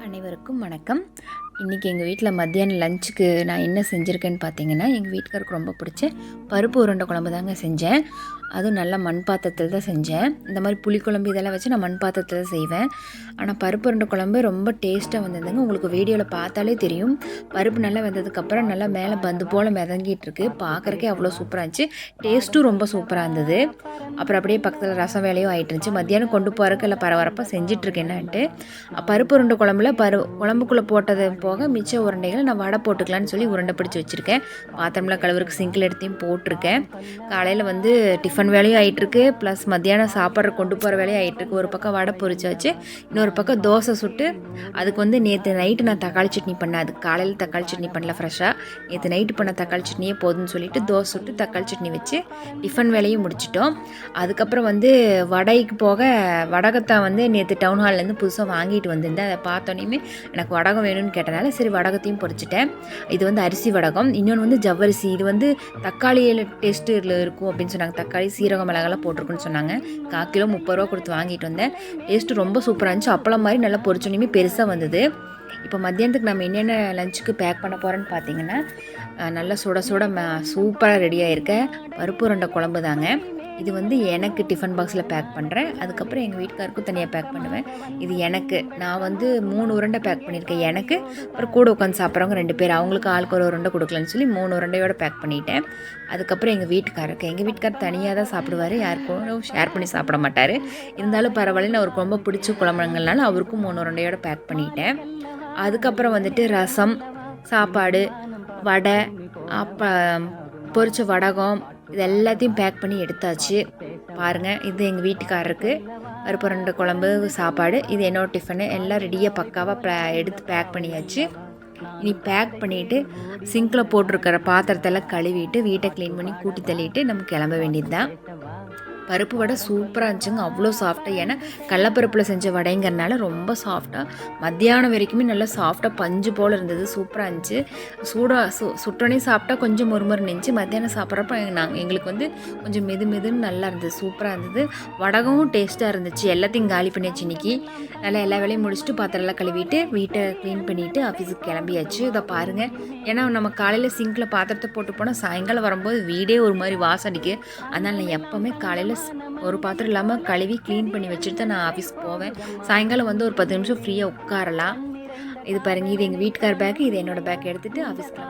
அனைவருக்கும் வணக்கம். இன்றைக்கி எங்கள் வீட்டில் மத்தியானம் லஞ்சுக்கு நான் என்ன செஞ்சுருக்கேன்னு பார்த்தீங்கன்னா, எங்கள் வீட்டுக்காருக்கு ரொம்ப பிடிச்ச பருப்பு உருண்டை குழம்பு தாங்க செஞ்சேன். அதுவும் நல்லா மண் பாத்திரத்தில் தான் செஞ்சேன். இந்த மாதிரி புளிக்குழம்பு இதெல்லாம் வச்சு நான் மண் பாத்திரத்தில் தான் செய்வேன். ஆனால் பருப்பு உருண்டை குழம்பு ரொம்ப டேஸ்ட்டாக வந்ததுங்க. உங்களுக்கு வீடியோவில் பார்த்தாலே தெரியும். பருப்பு நல்லா வெந்ததுக்கப்புறம் நல்லா மேலே பந்து போல் மிதங்கிட்டு இருக்கு. பார்க்குறக்கே அவ்வளோ சூப்பராக இருந்துச்சு. டேஸ்ட்டும் ரொம்ப சூப்பராக இருந்தது. அப்புறம் அப்படியே பக்கத்தில் ரசம் வேலையும் ஆகிட்டு இருந்துச்சு. மத்தியானம் கொண்டு போகிறக்கு இல்லை பரபரப்பாக செஞ்சிட்ருக்கேன்னான்ட்டு பருப்பு உருண்டை குழம்புல குழம்புக்குள்ளே போட்டது போக மிச்ச உருண்டைகளை நான் வடை போட்டுக்கலான்னு சொல்லி உருண்டை பிடிச்சி வச்சுருக்கேன். பாத்திரம்லாம் கழுவுறக்கு சிங்கில் எடுத்தையும் போட்டிருக்கேன். காலையில் வந்து டிஃபன் வேலையும் ஆகிட்டுருக்கு, ப்ளஸ் மத்தியானம் சாப்பாடு கொண்டு போகிற வேலையும் ஆகிட்டுருக்கு. ஒரு பக்கம் வடை பொரிச்சு வச்சு இன்னொரு பக்கம் தோசை சுட்டு அதுக்கு வந்து நேற்று நைட்டு நான் தக்காளி சட்னி பண்ணேன். அதுக்கு காலையில் தக்காளி சட்னி பண்ணல ஃப்ரெஷ்ஷாக, நேற்று நைட்டு பண்ண தக்காளி சட்னியே போதும்னு சொல்லிவிட்டு தோசை சுட்டு தக்காளி சட்னி வச்சு டிஃபன் வேலையும் முடிச்சிட்டோம். அதுக்கப்புறம் வந்து வடைக்கு போக வடகத்தான் வந்து நேற்று டவுன் ஹால்லேருந்து புதுசாக வாங்கிட்டு வந்திருந்தேன். அதை பார்த்தோன்னே எனக்கு வடகம் வேணும்னு கேட்டனால சரி வடகத்தையும் பொரிச்சிட்டேன். இது வந்து அரிசி வடகம், இன்னொன்று வந்து ஜவ்வரிசி. இது வந்து தக்காளியில் டேஸ்ட்டில் இருக்கும் அப்படின்னு சொன்னாங்க. தக்காளி சீரகம் மிளகாலாம் போட்டிருக்குன்னு சொன்னாங்க. 1/4 கிலோ 30 ரூபா கொடுத்து வாங்கிட்டு வந்தேன். டேஸ்ட்டு ரொம்ப சூப்பராக இருந்துச்சு. அப்பளம் மாதிரி நல்லா பொரிச்சோன்னே பெருசாக வந்தது. இப்போ மத்தியானத்துக்கு நம்ம என்னென்ன லஞ்சுக்கு பேக் பண்ண போகிறோன்னு பார்த்தீங்கன்னா, நல்லா சுட சுட சூப்பராக ரெடியாக இருக்க பருப்பு உருண்டை குழம்பு தாங்க. இது வந்து எனக்கு டிஃபன் பாக்ஸில் பேக் பண்ணுறேன். அதுக்கப்புறம் எங்கள் வீட்டுக்காருக்கும் தனியாக பேக் பண்ணுவேன். இது எனக்கு, நான் வந்து 3 உருண்டை பேக் பண்ணியிருக்கேன். எனக்கு அப்புறம் கூட உட்காந்து சாப்பிட்றவங்க 2 பேர், அவங்களுக்கு ஆளுக்கு ஒரு உருண்டை கொடுக்கலன்னு சொல்லி 3 உருண்டையோடு பேக் பண்ணிட்டேன். அதுக்கப்புறம் எங்கள் வீட்டுக்கார் தனியாக தான் சாப்பிடுவார், யாருக்கும் ஷேர் பண்ணி சாப்பிட மாட்டார். இருந்தாலும் பரவாயில்ல, நான் அவருக்கு ரொம்ப பிடிச்ச குழம்புங்கள்னால அவருக்கும் 3 உருண்டையோடு பேக் பண்ணிட்டேன். அதுக்கப்புறம் வந்துட்டு ரசம், சாப்பாடு, வடை, பொரிச்ச வடகம் இது எல்லாத்தையும் பேக் பண்ணி எடுத்தாச்சு. பாருங்கள், இது எங்கள் வீட்டுக்காரருக்கு பருப்பு உருண்டை குழம்பு, சாப்பாடு, இது என்னோட டிஃபனு எல்லாம் ரெடியாக பக்காவாக எடுத்து பேக் பண்ணியாச்சு. இனி பேக் பண்ணிவிட்டு சிங்கில் போட்டிருக்கிற பாத்திரத்தெல்லாம் கழுவிட்டு வீட்டை க்ளீன் பண்ணி கூட்டி தள்ளிட்டு நம்ம கிளம்ப வேண்டியது தான். பருப்பு வடை சூப்பராக இருந்துச்சுங்க, அவ்வளோ சாஃப்டாக. ஏன்னா கடலப்பருப்பில் செஞ்ச வடைங்கிறனால ரொம்ப சாஃப்டாக, மத்தியானம் வரைக்குமே நல்லா சாஃப்டாக பஞ்சு போல் இருந்தது. சூப்பராக இருந்துச்சு. சுட்டோன்னே சாப்பிட்டா கொஞ்சம் முறுமுறு நினச்சி, மத்தியானம் சாப்பிட்றப்ப எங்களுக்கு வந்து கொஞ்சம் மெதுன்னு நல்லா இருந்தது. சூப்பராக இருந்தது. வடகமும் டேஸ்ட்டாக இருந்துச்சு. எல்லாத்தையும் காலி பண்ணியாச்சு இன்றைக்கி. நல்லா எல்லா வேலையும் முடிச்சுட்டு பாத்திரம்லாம் கழுவிட்டு வீட்டை க்ளீன் பண்ணிவிட்டு ஆஃபீஸுக்கு கிளம்பியாச்சு. இதை பாருங்கள், ஏன்னா நம்ம காலையில் சிங்கில் பாத்திரத்தை போட்டு போனால் சாயங்காலம் வரும்போது வீடே ஒரு மாதிரி வாசம் அடிக்கு. அதனால் நான் எப்போவுமே காலையில் ஒரு பாத்திரம் இல்லாமல் கழுவி க்ளீன் பண்ணி வச்சுட்டு தான் நான் ஆஃபீஸ் போவேன். சாயங்காலம் வந்து ஒரு 10 நிமிஷம் ஃப்ரீயாக உட்காரலாம். இது பாருங்கள், இது எங்கள் வீட்டுக்கார் பேக்கு, இது என்னோடய பேக் எடுத்துகிட்டு ஆஃபீஸ்க்கு